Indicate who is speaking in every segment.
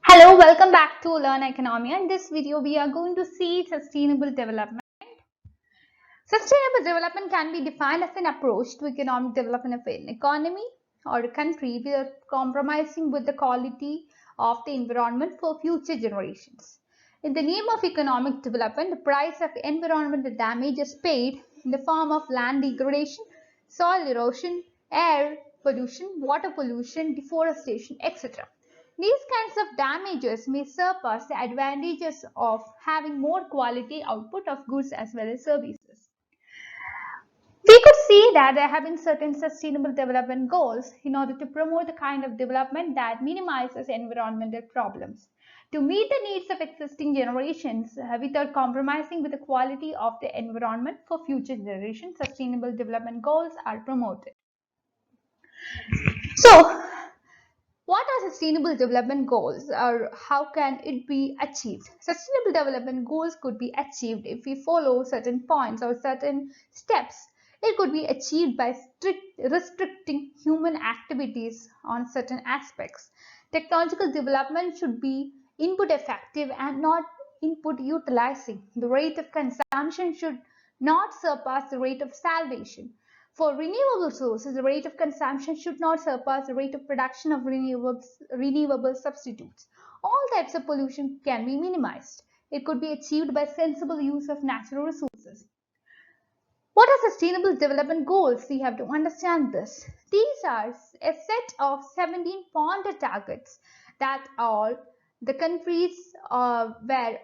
Speaker 1: Hello, welcome back to Learn Oikonomia. In this video, we are going to see sustainable development. Sustainable development can be defined as an approach to economic development of an economy or a country without compromising with the quality of the environment for future generations. In the name of economic development, the price of environmental damage is paid in the form of land degradation, soil erosion, air pollution, water pollution, deforestation, etc. These kinds of damages may surpass the advantages of having more quality output of goods as well as services. We could see that there have been certain sustainable development goals in order to promote the kind of development that minimizes environmental problems. To meet the needs of existing generations without compromising with the quality of the environment for future generations, sustainable development goals are promoted. So, what are sustainable development goals or how can it be achieved? Sustainable development goals could be achieved if we follow certain points or certain steps. It could be achieved by restricting human activities on certain aspects. Technological development should be input effective and not input utilizing. The rate of consumption should not surpass the rate of salvation. For renewable sources, the rate of consumption should not surpass the rate of production of renewable substitutes. All types of pollution can be minimized. It could be achieved by sensible use of natural resources. What are sustainable development goals? We have to understand this. These are a set of 17 pointed targets that are the countries where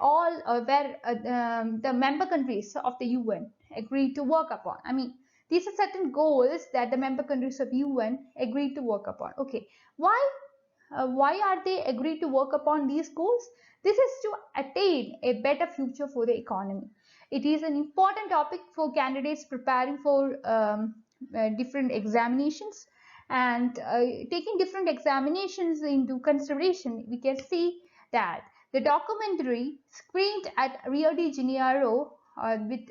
Speaker 1: the member countries of the UN agreed to work upon. These are certain goals that the member countries of UN agreed to work upon. Okay, why are they agreed to work upon these goals? This is to attain a better future for the economy. It is an important topic for candidates preparing for different examinations, and taking different examinations into consideration, we can see that the documentary screened at Rio de Janeiro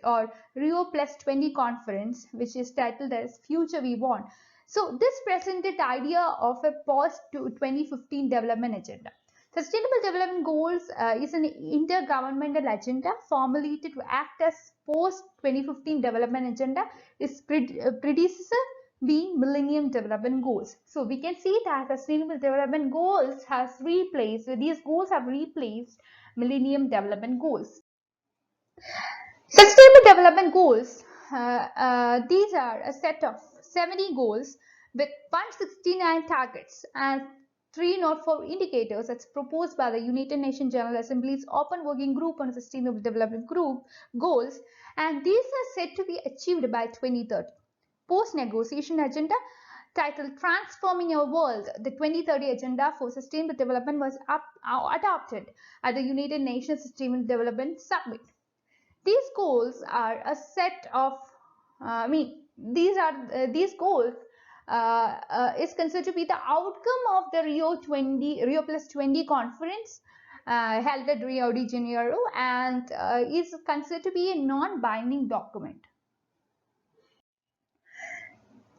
Speaker 1: or Rio Plus 20 conference, which is titled as Future We Want. So this presented the idea of a post-2015 development agenda. Sustainable Development Goals is an intergovernmental agenda formulated to act as post-2015 development agenda. Its predecessor being Millennium Development Goals. So we can see that Sustainable Development Goals these goals have replaced Millennium Development Goals. Sustainable Development Goals, these are a set of 70 goals with 169 targets and 304 indicators that's proposed by the United Nations General Assembly's Open Working Group on Sustainable Development Group goals, and these are said to be achieved by 2030. Post-negotiation agenda titled Transforming Our World, the 2030 Agenda for Sustainable Development was adopted at the United Nations Sustainable Development Summit. These goals are a set of, these goals is considered to be the outcome of the Rio Plus 20 conference held at Rio de Janeiro, and is considered to be a non-binding document.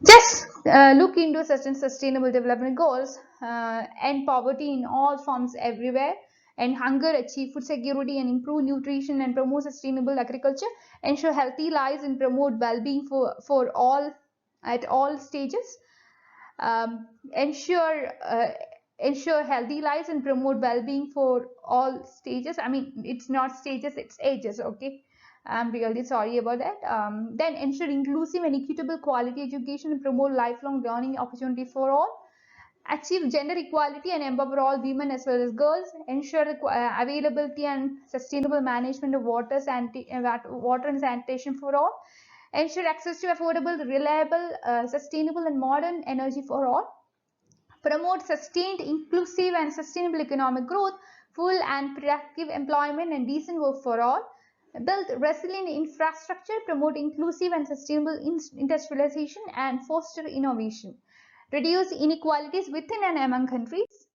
Speaker 1: Just look into certain sustainable development goals: end poverty in all forms everywhere, end hunger, achieve food security and improve nutrition and promote sustainable agriculture, ensure healthy lives and promote well-being for all at all stages, ensure healthy lives and promote well-being for all stages. It's not stages, it's ages. Okay, I'm really sorry about that. Then ensure inclusive and equitable quality education and promote lifelong learning opportunity for all. Achieve gender equality and empower all women as well as girls. Ensure availability and sustainable management of water and sanitation for all. Ensure access to affordable, reliable, sustainable and modern energy for all. Promote sustained, inclusive and sustainable economic growth, full and productive employment and decent work for all. Build resilient infrastructure, promote inclusive and sustainable industrialization and foster innovation. Reduce inequalities within and among countries.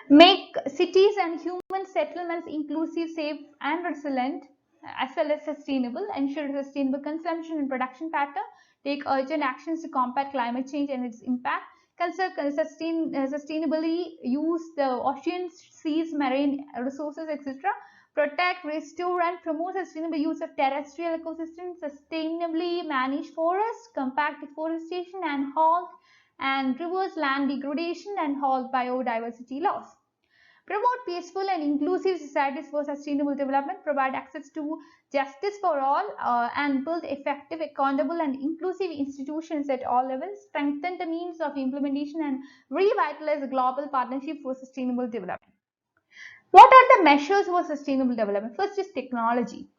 Speaker 1: Make cities and human settlements inclusive, safe and resilient, as well as sustainable. Ensure sustainable consumption and production pattern. Take urgent actions to combat climate change and its impact. sustainably use the oceans, seas, marine resources, etc. Protect, restore, and promote sustainable use of terrestrial ecosystems, sustainably manage forests, combat deforestation, and halt and reverse land degradation and halt biodiversity loss. Promote peaceful and inclusive societies for sustainable development, provide access to justice for all, and build effective, accountable, and inclusive institutions at all levels, strengthen the means of implementation, and revitalize the global partnership for sustainable development. What are the measures for sustainable development? First is technology.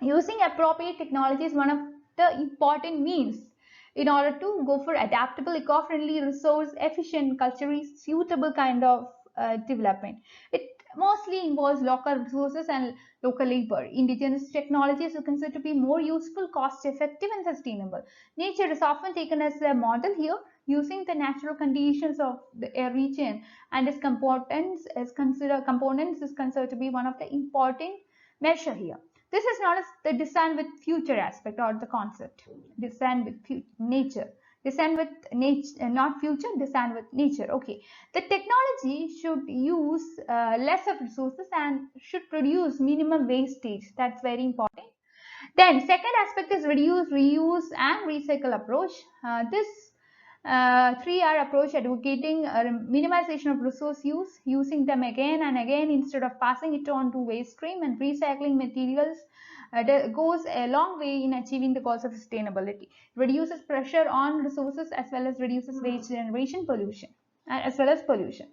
Speaker 1: Using appropriate technology is one of the important means in order to go for adaptable, eco-friendly, resource-efficient, culturally suitable kind of development. It mostly involves local resources and local labor. Indigenous technologies are considered to be more useful, cost-effective, and sustainable. Nature is often taken as a model here, using the natural conditions of the region and its components is considered to be one of the important measure here. This is known as the design with future aspect or the concept. Design with nature. Design with nature, not future, design with nature. Okay. The technology should use less of resources and should produce minimum wastage. That's very important. Then second aspect is reduce, reuse and recycle approach. This 3R approach advocating minimization of resource use, using them again and again instead of passing it on to waste stream, and recycling materials goes a long way in achieving the goals of sustainability. Reduces pressure on resources as well as reduces waste generation pollution as well as pollution.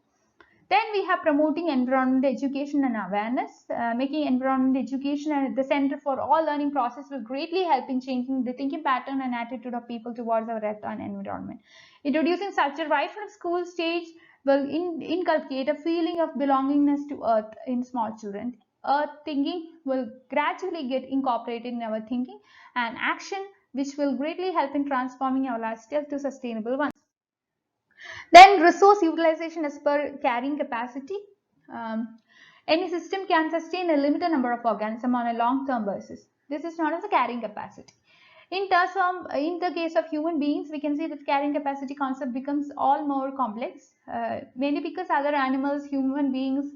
Speaker 1: Then we have promoting environmental education and awareness. Making environmental education at the center for all learning process will greatly help in changing the thinking pattern and attitude of people towards our earth and environment. Introducing such a right from school stage will inculcate a feeling of belongingness to earth in small children. Earth thinking will gradually get incorporated in our thinking and action, which will greatly help in transforming our lifestyle to sustainable ones. Then resource utilization as per carrying capacity. Any system can sustain a limited number of organisms on a long-term basis. This is known as the carrying capacity. In the case of human beings, we can see that carrying capacity concept becomes all more complex, mainly because other animals, human beings,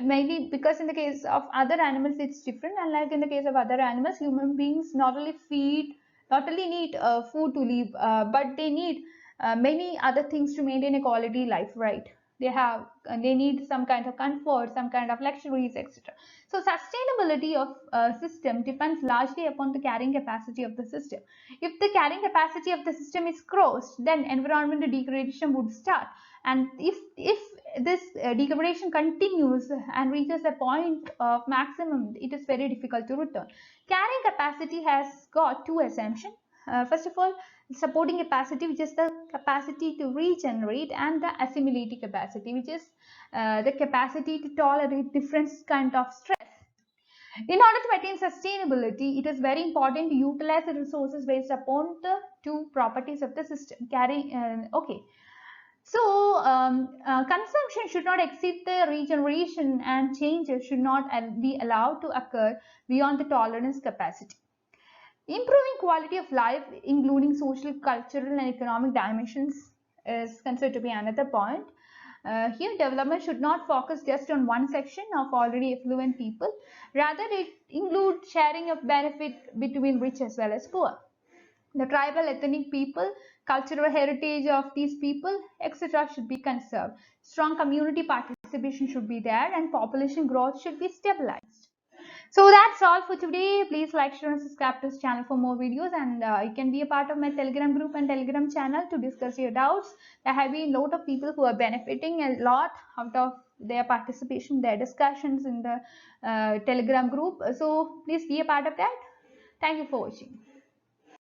Speaker 1: mainly because in the case of other animals it's different, and like in the case of other animals, human beings not only need food to live, but they need many other things to maintain a quality life, right? They need some kind of comfort, some kind of luxuries, etc. So sustainability of a system depends largely upon the carrying capacity of the system. If the carrying capacity of the system is crossed, then environmental degradation would start, and if this degradation continues and reaches a point of maximum, it is very difficult to return. Carrying capacity has got two assumptions. First of all, supporting capacity, which is the capacity to regenerate, and the assimilating capacity, which is the capacity to tolerate different kind of stress. In order to attain sustainability, it is very important to utilize the resources based upon the two properties of the system. Consumption should not exceed the regeneration, and changes should not be allowed to occur beyond the tolerance capacity. Improving quality of life, including social, cultural, and economic dimensions, is considered to be another point. Here, development should not focus just on one section of already affluent people. Rather, it includes sharing of benefit between rich as well as poor. The tribal, ethnic people, cultural heritage of these people, etc. should be conserved. Strong community participation should be there, and population growth should be stabilized. So that's all for today. Please like, share and subscribe to this channel for more videos, and you can be a part of my Telegram group and Telegram channel to discuss your doubts. There have been a lot of people who are benefiting a lot out of their participation, their discussions in the Telegram group. So please be a part of that. Thank you for watching.